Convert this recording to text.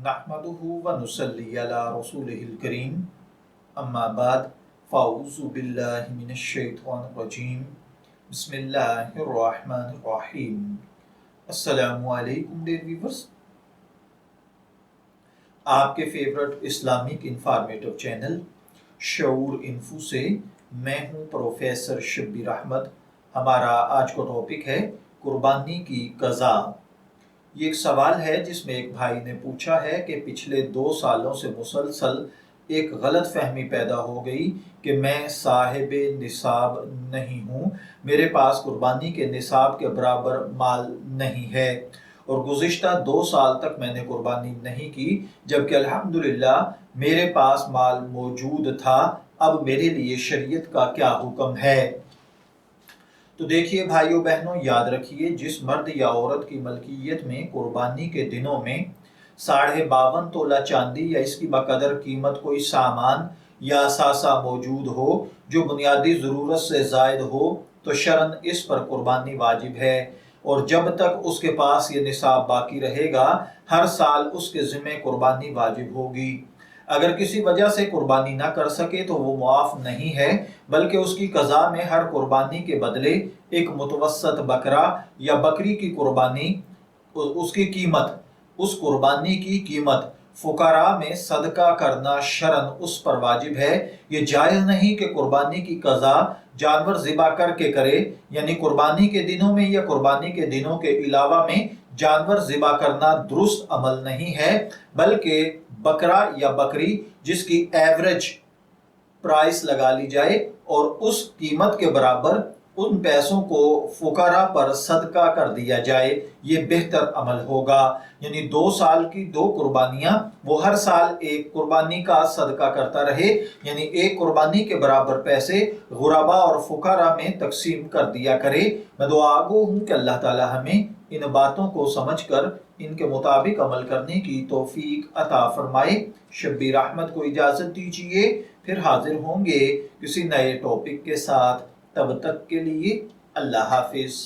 نحمدہ و نصلی علی رسولہ الکریم اما بعد فاعوذ باللہ من الشیطان الرجیم بسم اللہ الرحمن الرحیم۔ السلام علیکم ڈیئر ویورز، آپ کے فیورٹ اسلامک انفارمیٹو چینل شعور انفو سے میں ہوں پروفیسر شبیر احمد۔ ہمارا آج کا ٹاپک ہے قربانی کی قضا۔ یہ ایک سوال ہے جس میں ایک بھائی نے پوچھا ہے کہ پچھلے 2 سالوں سے مسلسل ایک غلط فہمی پیدا ہو گئی کہ میں صاحب نصاب نہیں ہوں، میرے پاس قربانی کے نصاب کے برابر مال نہیں ہے، اور گزشتہ 2 سال تک میں نے قربانی نہیں کی جبکہ الحمدللہ میرے پاس مال موجود تھا۔ اب میرے لیے شریعت کا کیا حکم ہے؟ تو دیکھیے بھائیوں بہنوں، یاد رکھیے، جس مرد یا عورت کی ملکیت میں قربانی کے دنوں میں 52.5 تولہ چاندی یا اس کی بقدر قیمت کوئی سامان یا اثاثہ موجود ہو جو بنیادی ضرورت سے زائد ہو تو شرعاً اس پر قربانی واجب ہے، اور جب تک اس کے پاس یہ نصاب باقی رہے گا ہر سال اس کے ذمہ قربانی واجب ہوگی۔ اگر کسی وجہ سے قربانی نہ کر سکے تو وہ معاف نہیں ہے، بلکہ اس کی قضا میں ہر قربانی کے بدلے ایک متوسط بکرا یا بکری کی قربانی اس قربانی کی قیمت فقراء میں صدقہ کرنا شرعاً اس پر واجب ہے۔ یہ جائز نہیں کہ قربانی کی قضا جانور ذبح کر کے کرے، یعنی قربانی کے دنوں میں یا قربانی کے دنوں کے علاوہ میں جانور ذبح کرنا درست عمل نہیں ہے، بلکہ بکرا یا بکری جس کی ایوریج پرائس لگا لی جائے اور اس قیمت کے برابر ان پیسوں کو فقراء پر صدقہ کر دیا جائے، یہ بہتر عمل ہوگا۔ یعنی 2 سال کی 2 قربانیاں، وہ ہر سال ایک قربانی کا صدقہ کرتا رہے، یعنی ایک قربانی کے برابر پیسے غرباء اور فقراء میں تقسیم کر دیا کرے۔ میں دعا گو ہوں کہ اللہ تعالی ہمیں ان باتوں کو سمجھ کر ان کے مطابق عمل کرنے کی توفیق عطا فرمائے۔ شبیر احمد کو اجازت دیجیے، پھر حاضر ہوں گے کسی نئے ٹاپک کے ساتھ۔ تب تک کے لیے اللہ حافظ۔